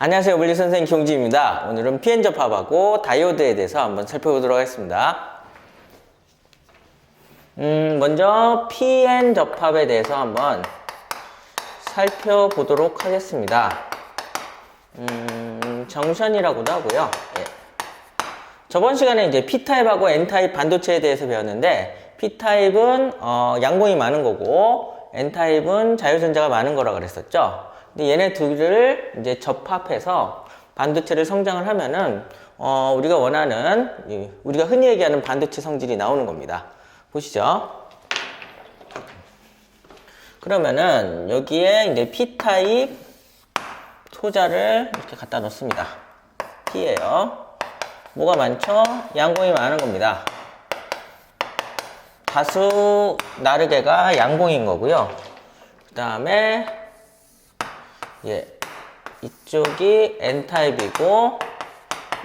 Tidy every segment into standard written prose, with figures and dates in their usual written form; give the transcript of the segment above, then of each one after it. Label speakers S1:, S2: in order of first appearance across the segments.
S1: 안녕하세요. 물리선생님 김용진입니다. 오늘은 PN 접합하고 다이오드에 대해서 한번 살펴보도록 하겠습니다. 먼저 PN 접합에 대해서 한번 살펴보도록 하겠습니다. 정션이라고도 하고요. 예. 저번 시간에 이제 P타입하고 N타입 반도체에 대해서 배웠는데 P타입은 양봉이 많은 거고 N타입은 자유전자가 많은 거라 그랬었죠. 근데 얘네 둘을 이제 접합해서 반도체를 성장을 하면은 우리가 원하는 우리가 흔히 얘기하는 반도체 성질이 나오는 겁니다. 보시죠. 그러면은 여기에 이제 P타입 소자를 이렇게 갖다 놓습니다. P예요. 뭐가 많죠? 양봉이 많은 겁니다. 다수 나르게가 양봉인 거고요. 그 다음에 이쪽이 N타입이고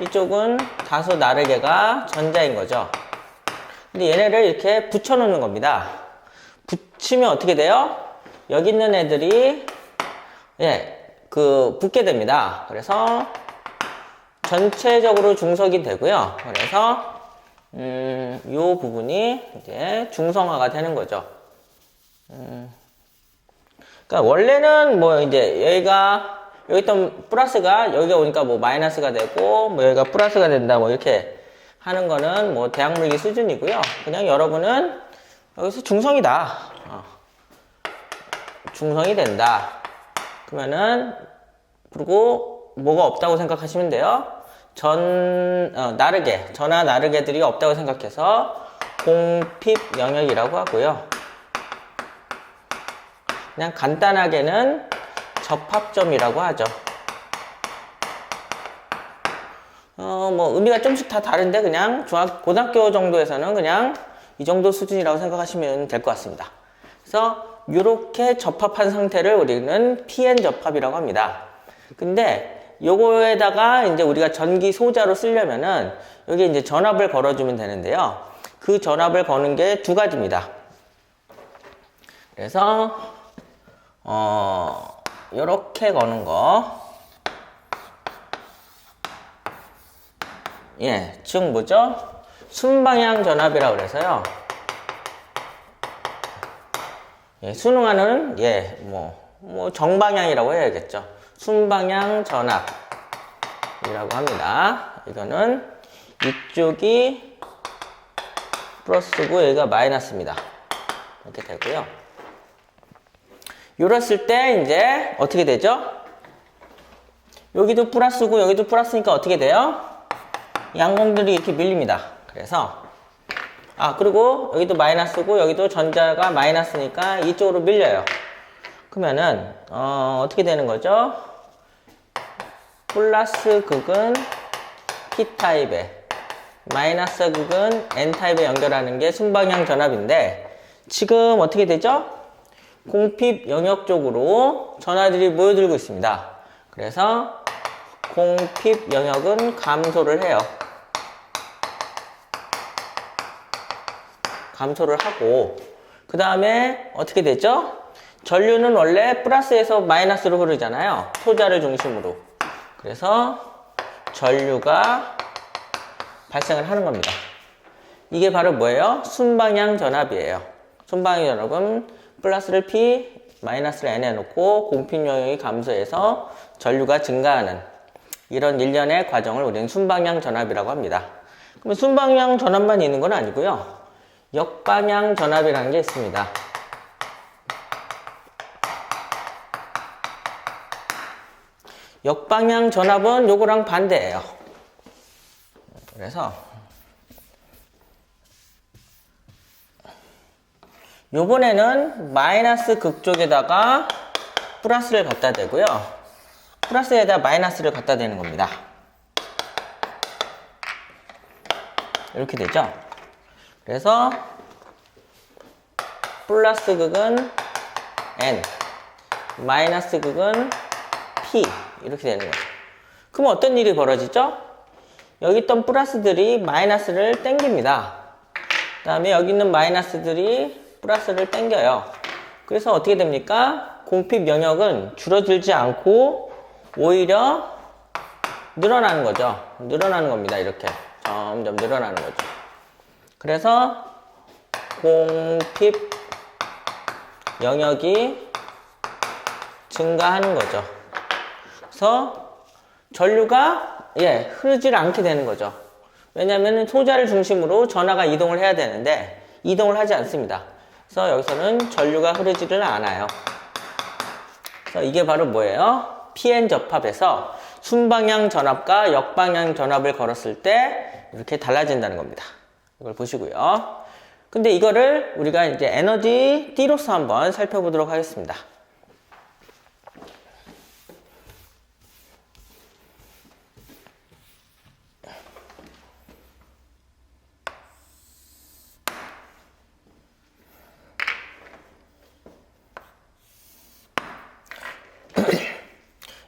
S1: 이쪽은 다수 나르게가 전자인 거죠. 근데 얘네를 이렇게 붙여 놓는 겁니다. 붙이면 어떻게 돼요? 여기 있는 애들이 붙게 됩니다. 그래서 전체적으로 중석이 되고요. 그래서 요 부분이 이제 중성화가 되는 거죠. 그러니까 원래는 뭐 이제 여기 있던 플러스가 여기가 오니까 뭐 마이너스가 되고 뭐 여기가 플러스가 된다 뭐 이렇게 하는 거는 뭐 대학물리 수준이고요. 그냥 여러분은 여기서 중성이다. 중성이 된다. 그러면은 그리고 뭐가 없다고 생각하시면 돼요. 전화 나르게들이 없다고 생각해서 공핍 영역이라고 하고요. 그냥 간단하게는 접합점이라고 하죠. 뭐 의미가 좀씩 다 다른데 그냥 고등학교 정도에서는 그냥 이 정도 수준이라고 생각하시면 될 것 같습니다. 그래서 이렇게 접합한 상태를 우리는 PN 접합이라고 합니다. 근데 요거에다가 이제 우리가 전기 소자로 쓰려면은 여기 이제 전압을 걸어주면 되는데요. 그 전압을 거는 게 두 가지입니다. 그래서 요렇게 거는 거. 즉 뭐죠? 순방향 전압이라고 그래서요. 순응하는, 뭐 정방향이라고 해야겠죠. 순방향 전압이라고 합니다. 이거는 이쪽이 플러스고 여기가 마이너스입니다. 이렇게 되고요. 이랬을 때 이제 어떻게 되죠? 여기도 플러스고 여기도 플러스니까 어떻게 돼요? 양봉들이 이렇게 밀립니다. 그래서 그리고 여기도 마이너스고 여기도 전자가 마이너스니까 이쪽으로 밀려요. 그러면은 어떻게 되는 거죠? 플러스 극은 P타입에 마이너스 극은 N타입에 연결하는 게 순방향 전압인데 지금 어떻게 되죠? 공핍 영역 쪽으로 전하들이 모여들고 있습니다. 그래서 공핍 영역은 감소를 해요. 감소를 하고 그 다음에 어떻게 되죠? 전류는 원래 플러스에서 마이너스로 흐르잖아요. 소자를 중심으로. 그래서 전류가 발생을 하는 겁니다. 이게 바로 뭐예요? 순방향 전압이에요. 순방향 전압은 플러스를 P, 마이너스를 N 해놓고 공핍 영역이 감소해서 전류가 증가하는 이런 일련의 과정을 우리는 순방향 전압이라고 합니다. 그럼 순방향 전압만 있는 건 아니고요. 역방향 전압이라는 게 있습니다. 역방향 전압은 요거랑 반대예요. 그래서 요번에는 마이너스 극 쪽에다가 플러스를 갖다 대고요. 플러스에다 마이너스를 갖다 대는 겁니다. 이렇게 되죠. 그래서 플러스 극은 N, 마이너스 극은 P 이렇게 되는 거죠. 그럼 어떤 일이 벌어지죠? 여기 있던 플러스들이 마이너스를 땡깁니다. 그 다음에 여기 있는 마이너스들이 플러스를 땡겨요. 그래서 어떻게 됩니까? 공핍 영역은 줄어들지 않고 오히려 늘어나는 거죠. 늘어나는 겁니다. 이렇게 점점 늘어나는 거죠. 그래서 공핍 영역이 증가하는 거죠. 그래서 전류가 흐르질 않게 되는 거죠. 왜냐하면 소자를 중심으로 전하가 이동을 해야 되는데 이동을 하지 않습니다. 그래서 여기서는 전류가 흐르지를 않아요. 그래서 이게 바로 뭐예요? PN 접합에서 순방향 전압과 역방향 전압을 걸었을 때 이렇게 달라진다는 겁니다. 이걸 보시고요. 근데 이거를 우리가 이제 에너지 D로서 한번 살펴보도록 하겠습니다.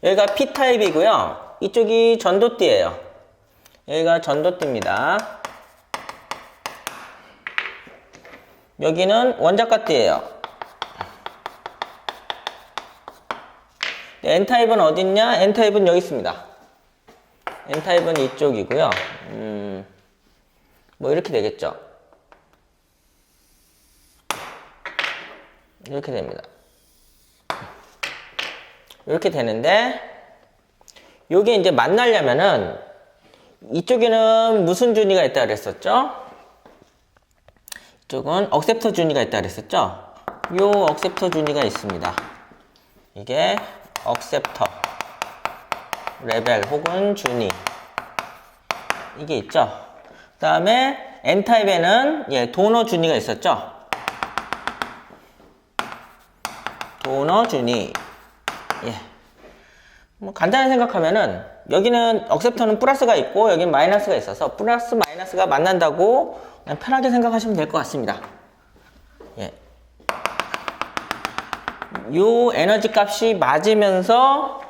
S1: 여기가 P타입이고요. 이쪽이 전도띠예요. 여기가 전도띠입니다. 여기는 원자가띠예요. N타입은 어디 있냐? N타입은 여기 있습니다. N타입은 이쪽이고요. 뭐 이렇게 되겠죠. 이렇게 됩니다. 이렇게 되는데 요게 이제 만나려면은 이쪽에는 무슨 준위가 있다 그랬었죠? 이쪽은 억셉터 준위가 있다 그랬었죠? 요 억셉터 준위가 있습니다. 이게 억셉터 레벨 혹은 준위 이게 있죠? 그 다음에 N타입에는 도너 준위가 있었죠? 도너 준위 뭐 간단히 생각하면은 여기는 억셉터는 플러스가 있고 여기는 마이너스가 있어서 플러스 마이너스가 만난다고 그냥 편하게 생각하시면 될 것 같습니다. 요 에너지 값이 맞으면서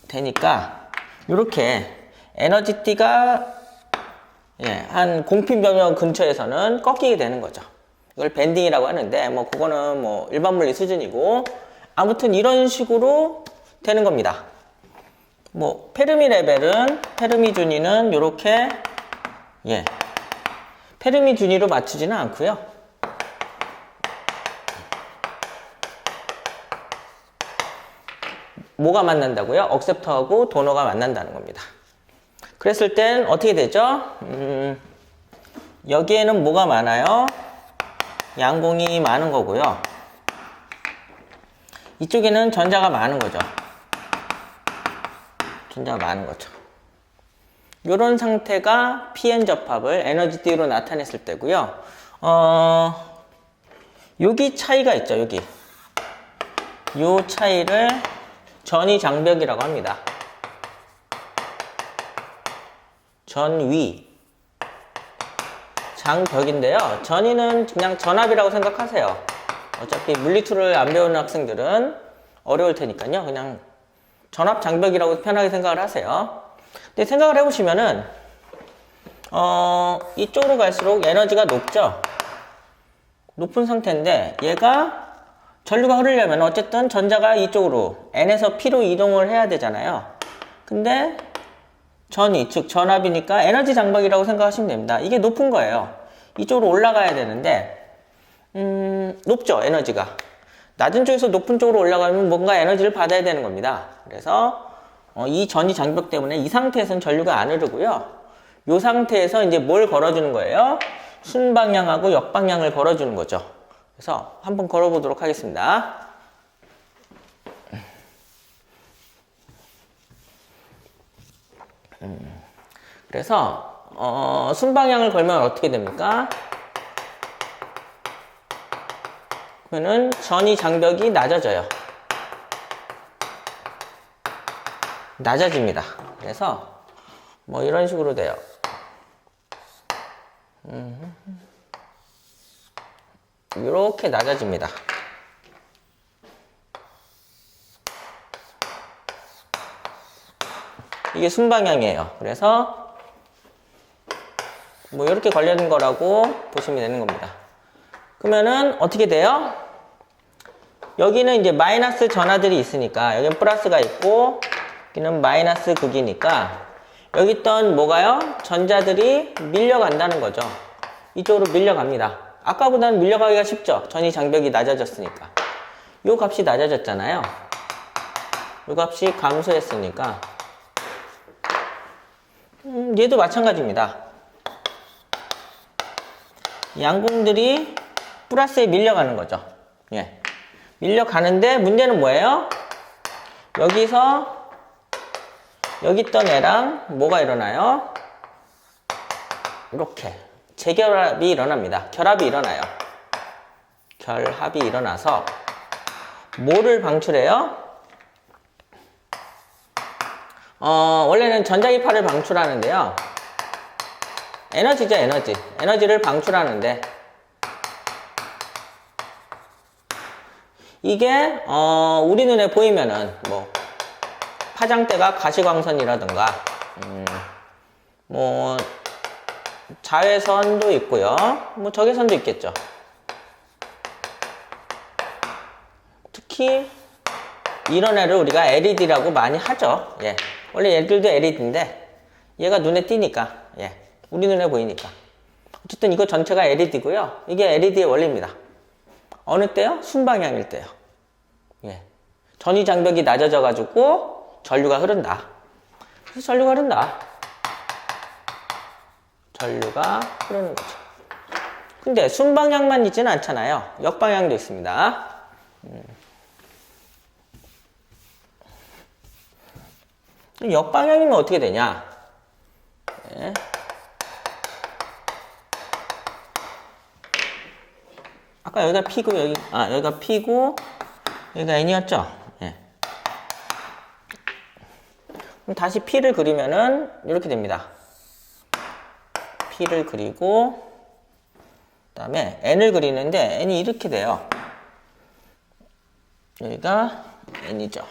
S1: 되니까 이렇게 에너지 T가 한 공핍 영역 근처에서는 꺾이게 되는 거죠. 이걸 밴딩이라고 하는데 뭐 그거는 뭐 일반 물리 수준이고 아무튼 이런 식으로 되는 겁니다. 뭐 페르미 레벨은 페르미 준위는 이렇게 페르미 준위로 맞추지는 않고요. 뭐가 만난다고요? 억셉터하고 도너가 만난다는 겁니다. 그랬을 땐 어떻게 되죠? 여기에는 뭐가 많아요? 양공이 많은 거고요. 이쪽에는 전자가 많은 거죠. 전자가 많은 거죠. 이런 상태가 PN 접합을 에너지 D로 나타냈을 때고요. 여기 차이가 있죠. 여기. 요 차이를 전위 장벽이라고 합니다. 전위 장벽인데요. 전위는 그냥 전압이라고 생각하세요. 어차피 물리2를 안 배우는 학생들은 어려울 테니까요. 그냥 전압 장벽이라고 편하게 생각을 하세요. 근데 생각을 해보시면은 이쪽으로 갈수록 에너지가 높죠. 높은 상태인데 얘가 전류가 흐르려면 어쨌든 전자가 이쪽으로 N에서 P로 이동을 해야 되잖아요. 근데 전위, 즉 전압이니까 에너지 장벽이라고 생각하시면 됩니다. 이게 높은 거예요. 이쪽으로 올라가야 되는데 높죠, 에너지가. 낮은 쪽에서 높은 쪽으로 올라가면 뭔가 에너지를 받아야 되는 겁니다. 그래서 이 전위 장벽 때문에 이 상태에서는 전류가 안 흐르고요. 이 상태에서 이제 뭘 걸어주는 거예요? 순방향하고 역방향을 걸어주는 거죠. 그래서 한번 걸어보도록 하겠습니다. 그래서 순방향을 걸면 어떻게 됩니까? 그러면은 전위 장벽이 낮아져요. 낮아집니다. 그래서 뭐 이런 식으로 돼요. 이렇게 낮아집니다. 이게 순방향이에요. 그래서 뭐 이렇게 걸려있는 거라고 보시면 되는 겁니다. 그러면은 어떻게 돼요? 여기는 이제 마이너스 전하들이 있으니까 여기는 플러스가 있고 여기는 마이너스 극이니까 여기 있던 뭐가요? 전자들이 밀려간다는 거죠. 이쪽으로 밀려갑니다. 아까보다는 밀려가기가 쉽죠. 전이 장벽이 낮아졌으니까. 요 값이 낮아졌잖아요. 요 값이 감소했으니까 얘도 마찬가지입니다. 양공들이 플러스에 밀려가는 거죠. 예. 밀려가는데 문제는 뭐예요? 여기서 여기 있던 애랑 뭐가 일어나요? 이렇게 재결합이 일어납니다. 결합이 일어나요. 결합이 일어나서 뭐를 방출해요? 원래는 전자기파를 방출하는데요. 에너지죠, 에너지. 에너지를 방출하는데 이게 우리 눈에 보이면은 뭐 파장대가 가시광선이라든가 뭐 자외선도 있고요. 뭐 적외선도 있겠죠. 특히 이런 애를 우리가 LED라고 많이 하죠. 예. 원래 얘들도 LED인데 얘가 눈에 띄니까, 예. 우리 눈에 보이니까. 어쨌든 이거 전체가 LED고요. 이게 LED의 원리입니다. 어느 때요? 순방향일 때요. 예. 전위 장벽이 낮아져 가지고 전류가 흐른다. 그래서 전류가 흐른다. 전류가 흐르는 거죠. 근데 순방향만 있지는 않잖아요. 역방향도 있습니다. 역방향이면 어떻게 되냐? 네. 아까 여기가 P고 여기가 P고 여기가 N이었죠? 네. 그럼 다시 P를 그리면은 이렇게 됩니다. P를 그리고 그다음에 N을 그리는데 N이 이렇게 돼요. 여기가 N이죠.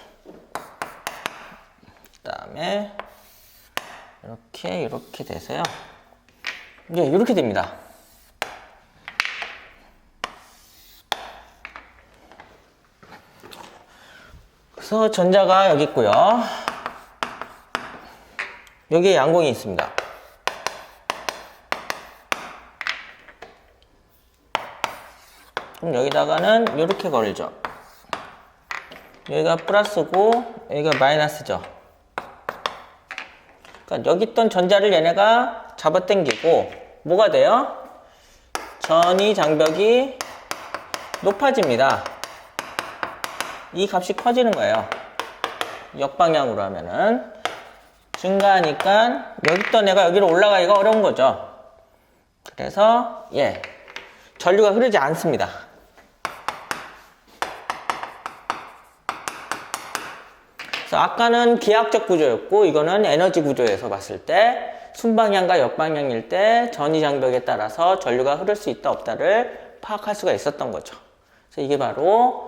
S1: 그다음에 이렇게 돼서요. 이제 이렇게 됩니다. 그래서 전자가 여기 있고요. 여기에 양공이 있습니다. 그럼 여기다가는 이렇게 걸죠. 여기가 플러스고 여기가 마이너스죠. 그러니까 여기 있던 전자를 얘네가 잡아당기고 뭐가 돼요? 전위 장벽이 높아집니다. 이 값이 커지는 거예요. 역방향으로 하면은 증가하니까 여기 있던 애가 여기로 올라가기가 어려운 거죠. 그래서 예, 전류가 흐르지 않습니다. 그래서 아까는 기하학적 구조였고 이거는 에너지 구조에서 봤을 때 순방향과 역방향일 때 전위 장벽에 따라서 전류가 흐를 수 있다 없다를 파악할 수가 있었던 거죠. 그래서 이게 바로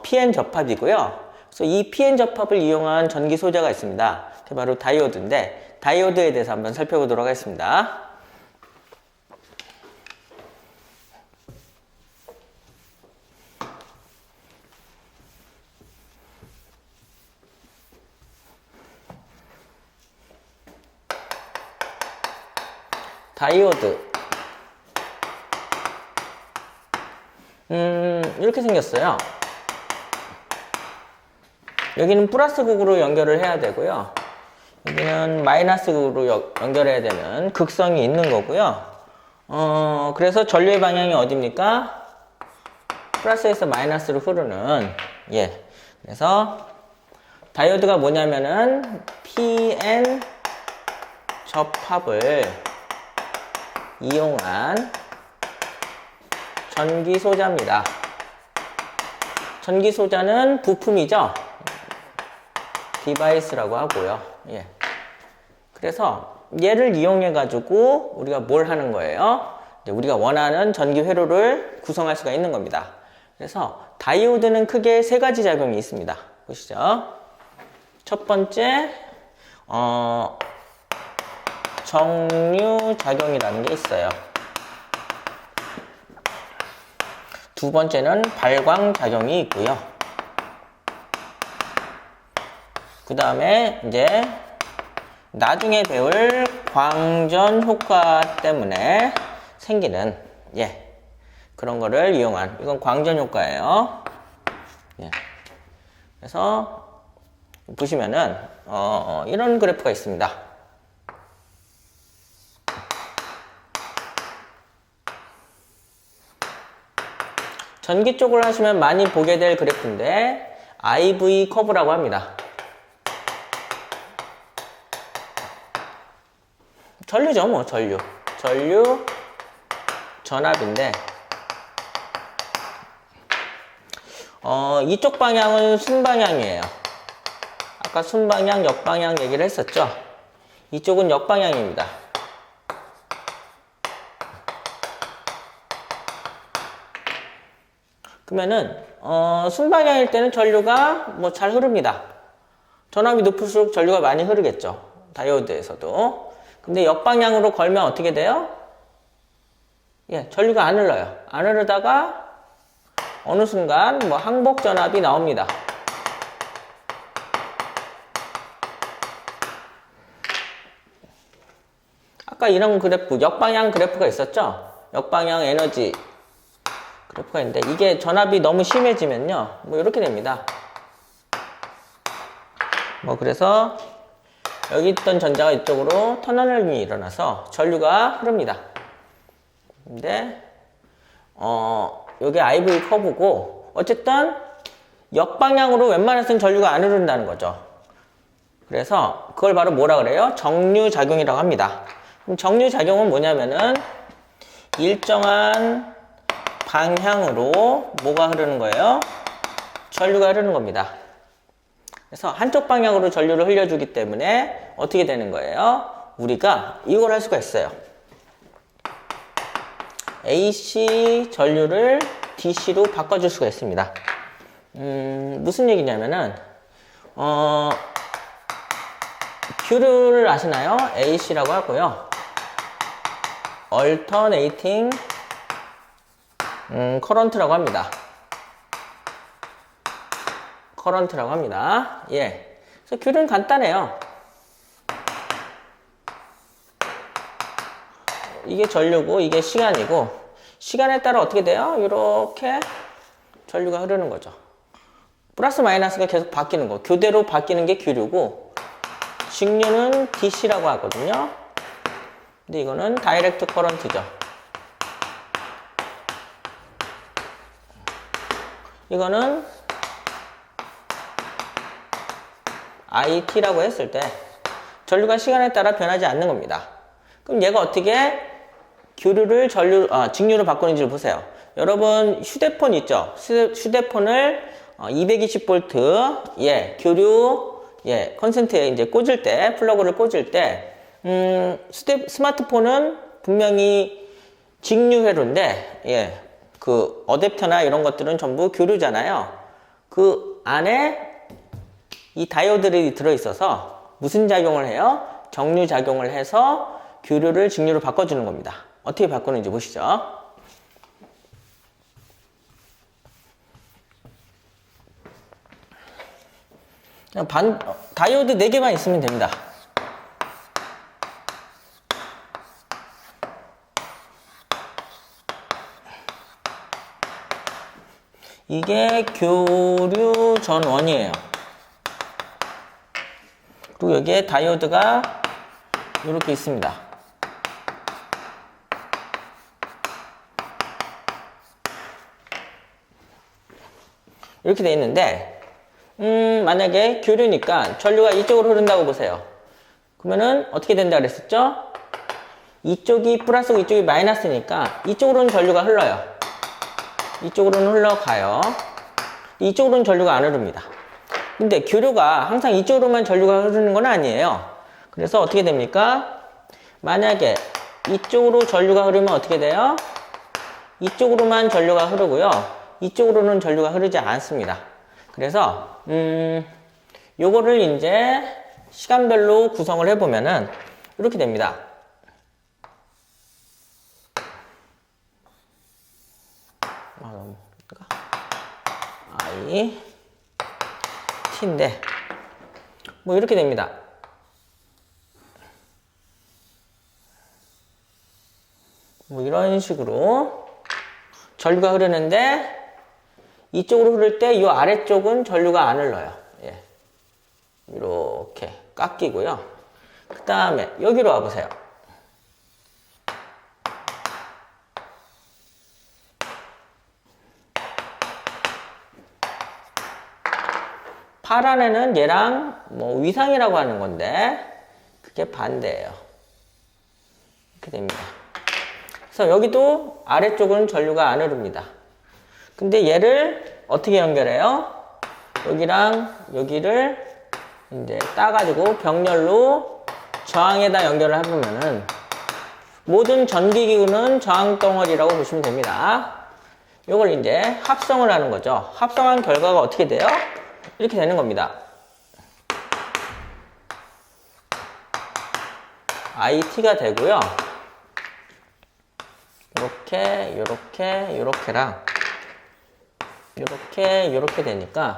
S1: PN 접합이고요. 그래서 이 PN 접합을 이용한 전기 소재가 있습니다. 그게 바로 다이오드인데 다이오드에 대해서 한번 살펴보도록 하겠습니다. 다이오드 이렇게 생겼어요. 여기는 플러스 극으로 연결을 해야 되고요. 여기는 마이너스 극으로 연결해야 되는 극성이 있는 거고요. 그래서 전류의 방향이 어디입니까? 플러스에서 마이너스로 흐르는, 예. 그래서 다이오드가 뭐냐면은 PN 접합을 이용한 전기소자입니다. 전기소자는 부품이죠. 디바이스라고 하고요. 예. 그래서 얘를 이용해 가지고 우리가 뭘 하는 거예요? 이제 우리가 원하는 전기 회로를 구성할 수가 있는 겁니다. 그래서 다이오드는 크게 세 가지 작용이 있습니다. 보시죠. 첫 번째 정류 작용이라는 게 있어요. 두 번째는 발광 작용이 있고요. 그 다음에 이제 나중에 배울 광전 효과 때문에 생기는 그런 거를 이용한, 이건 광전 효과예요. 그래서 보시면은 이런 그래프가 있습니다. 전기 쪽을 하시면 많이 보게 될 그래프인데 IV 커브라고 합니다. 전류죠, 뭐 전류 전압인데 이쪽 방향은 순방향이에요. 아까 순방향, 역방향 얘기를 했었죠. 이쪽은 역방향입니다. 그러면은 순방향일 때는 전류가 뭐 잘 흐릅니다. 전압이 높을수록 전류가 많이 흐르겠죠, 다이오드에서도. 근데 역방향으로 걸면 어떻게 돼요? 전류가 안 흘러요. 안 흐르다가 어느 순간 뭐 항복 전압이 나옵니다. 아까 이런 그래프, 역방향 그래프가 있었죠? 역방향 에너지 그래프가 있는데 이게 전압이 너무 심해지면요, 뭐 이렇게 됩니다. 뭐 그래서 여기 있던 전자가 이쪽으로 터널링이 일어나서 전류가 흐릅니다. 근데 여기 IV 커브고 어쨌든 역방향으로 웬만해서는 전류가 안 흐른다는 거죠. 그래서 그걸 바로 뭐라 그래요? 정류작용이라고 합니다. 그럼 정류작용은 뭐냐면은 일정한 방향으로 뭐가 흐르는 거예요? 전류가 흐르는 겁니다. 그래서 한쪽 방향으로 전류를 흘려주기 때문에 어떻게 되는 거예요? 우리가 이걸 할 수가 있어요. AC 전류를 DC로 바꿔줄 수가 있습니다. 무슨 얘기냐면은 Q를 아시나요? AC라고 하고요. Alternating Current라고 합니다. Current라고 합니다. 그래서 Q는 간단해요. 이게 전류고 이게 시간이고, 시간에 따라 어떻게 돼요? 이렇게 전류가 흐르는 거죠. 플러스 마이너스가 계속 바뀌는 거, 교대로 바뀌는 게 Q류고, 직류는 DC라고 하거든요. 근데 이거는 다이렉트 커런트죠. 이거는 IT라고 했을 때 전류가 시간에 따라 변하지 않는 겁니다. 그럼 얘가 어떻게 교류를 직류로 바꾸는지를 보세요. 여러분 휴대폰 있죠? 휴대폰을 220V 교류 컨센트에 이제 꽂을 때, 플러그를 꽂을 때 스마트폰은 분명히 직류 회로인데 그 어댑터나 이런 것들은 전부 교류잖아요. 그 안에 이 다이오드들이 들어있어서 무슨 작용을 해요? 정류 작용을 해서 교류를 직류로 바꿔주는 겁니다. 어떻게 바꾸는지 보시죠. 다이오드 4개만 있으면 됩니다. 이게 교류 전원이에요. 그리고 여기에 다이오드가 이렇게 있습니다. 이렇게 돼 있는데 만약에 교류니까 전류가 이쪽으로 흐른다고 보세요. 그러면은 어떻게 된다 그랬었죠? 이쪽이 플러스고 이쪽이 마이너스니까 이쪽으로는 전류가 흘러요. 이쪽으로는 흘러가요. 이쪽으로는 전류가 안 흐릅니다. 근데 교류가 항상 이쪽으로만 전류가 흐르는 건 아니에요. 그래서 어떻게 됩니까? 만약에 이쪽으로 전류가 흐르면 어떻게 돼요? 이쪽으로만 전류가 흐르고요. 이쪽으로는 전류가 흐르지 않습니다. 그래서 요거를 이제 시간별로 구성을 해보면은 이렇게 됩니다. I, T인데 뭐 이렇게 됩니다. 뭐 이런 식으로 전류가 흐르는데 이쪽으로 흐를 때 이 아래쪽은 전류가 안 흘러요. 예. 이렇게 깎이고요. 그 다음에 여기로 와보세요. 파란 애는 얘랑 뭐 위상이라고 하는 건데 그게 반대예요. 이렇게 됩니다. 그래서 여기도 아래쪽은 전류가 안 흐릅니다. 근데 얘를 어떻게 연결해요? 여기랑 여기를 이제 따가지고 병렬로 저항에다 연결을 해보면은 모든 전기기구는 저항 덩어리라고 보시면 됩니다. 이걸 이제 합성을 하는 거죠. 합성한 결과가 어떻게 돼요? 이렇게 되는 겁니다. IT가 되고요. 요렇게랑 요렇게 되니까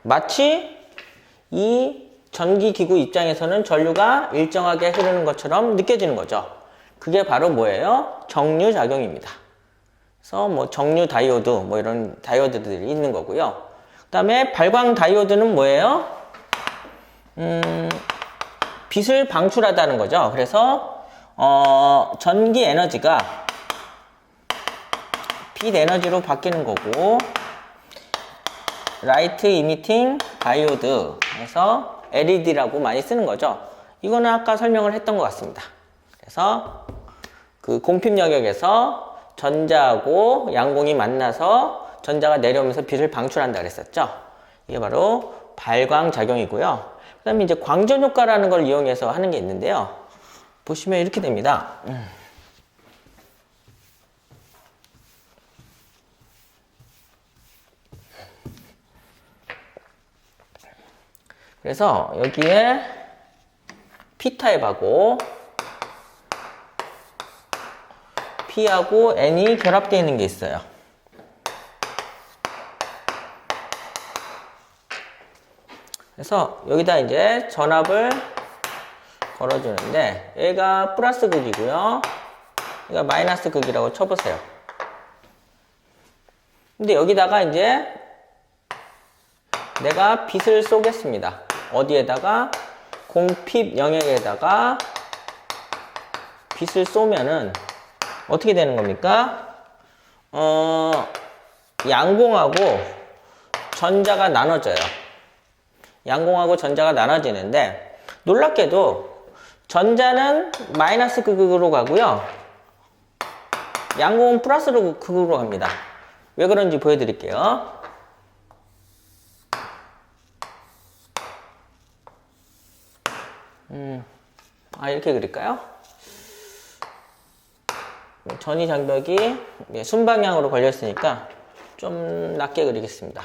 S1: 마치 이 전기기구 입장에서는 전류가 일정하게 흐르는 것처럼 느껴지는 거죠. 그게 바로 뭐예요? 정류작용입니다. 그래서 뭐 정류 다이오드 뭐 이런 다이오드들이 있는 거고요. 그 다음에 발광 다이오드는 뭐예요? 빛을 방출하다는 거죠. 그래서 전기 에너지가 빛 에너지로 바뀌는 거고, 라이트 이미팅 다이오드 해서 LED라고 많이 쓰는 거죠. 이거는 아까 설명을 했던 것 같습니다. 그래서 그 공핍 영역에서 전자하고 양공이 만나서 전자가 내려오면서 빛을 방출한다 그랬었죠. 이게 바로 발광 작용이고요. 그 다음에 이제 광전 효과라는 걸 이용해서 하는 게 있는데요. 보시면 이렇게 됩니다. 그래서 여기에 P타입하고 P하고 N이 결합되어 있는 게 있어요. 그래서 여기다 이제 전압을 걸어주는데 얘가 플러스 극이고요. 얘가 마이너스 극이라고 쳐보세요. 근데 여기다가 이제 내가 빛을 쏘겠습니다. 어디에다가? 공핍 영역에다가 빛을 쏘면은 어떻게 되는 겁니까? 양공하고 전자가 나눠져요. 양공하고 전자가 나눠지는데 놀랍게도 전자는 마이너스 극으로 가고요. 양공은 플러스 극으로 갑니다. 왜 그런지 보여드릴게요. 이렇게 그릴까요? 전위 장벽이 순방향으로 걸렸으니까 좀 낮게 그리겠습니다.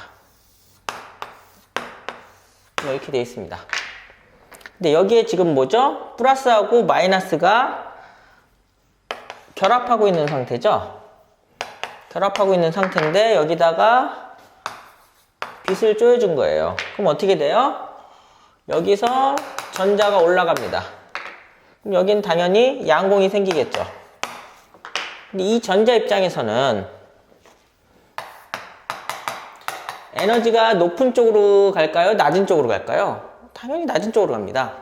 S1: 뭐 이렇게 되어 있습니다. 근데 여기에 지금 뭐죠? 플러스하고 마이너스가 결합하고 있는 상태죠? 결합하고 있는 상태인데 여기다가 빛을 쪼여준 거예요. 그럼 어떻게 돼요? 여기서 전자가 올라갑니다. 그럼 여긴 당연히 양공이 생기겠죠. 근데 이 전자 입장에서는 에너지가 높은 쪽으로 갈까요? 낮은 쪽으로 갈까요? 당연히 낮은 쪽으로 갑니다.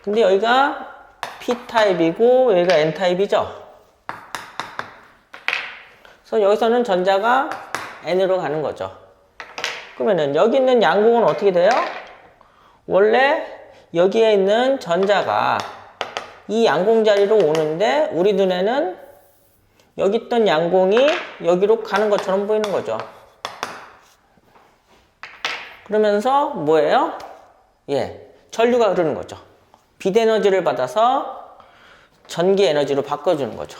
S1: 근데 여기가 P타입이고 여기가 N타입이죠. 그래서 여기서는 전자가 N으로 가는 거죠. 그러면은 여기 있는 양공은 어떻게 돼요? 원래 여기에 있는 전자가 이 양공 자리로 오는데 우리 눈에는 여기 있던 양공이 여기로 가는 것처럼 보이는 거죠. 그러면서 뭐예요? 전류가 흐르는 거죠. 빛 에너지를 받아서 전기 에너지로 바꿔주는 거죠.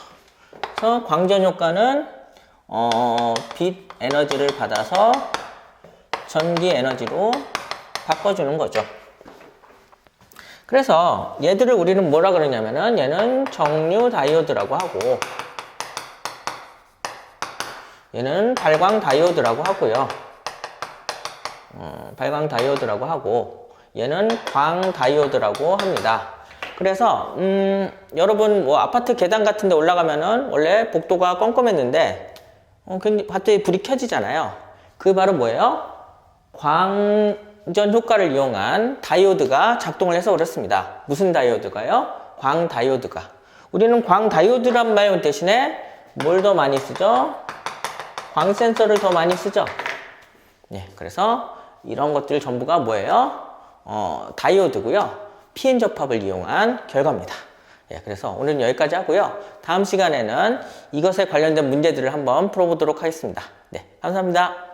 S1: 그래서 광전 효과는 빛 에너지를 받아서 전기 에너지로 바꿔주는 거죠. 그래서 얘들을 우리는 뭐라 그러냐면은 얘는 정류 다이오드라고 하고 얘는 발광 다이오드라고 하고요. 발광 다이오드라고 하고 얘는 광다이오드라고 합니다. 그래서 여러분 뭐 아파트 계단 같은 데 올라가면은 원래 복도가 껌껌했는데 갑자기 불이 켜지잖아요. 그게 바로 뭐예요? 광전 효과를 이용한 다이오드가 작동을 해서 그렇습니다. 무슨 다이오드가요? 광다이오드가. 우리는 광다이오드란 말 대신에 뭘 더 많이 쓰죠? 광센서를 더 많이 쓰죠. 네, 그래서 이런 것들 전부가 뭐예요? 다이오드고요. PN 접합을 이용한 결과입니다. 예, 그래서 오늘은 여기까지 하고요. 다음 시간에는 이것에 관련된 문제들을 한번 풀어보도록 하겠습니다. 네, 감사합니다.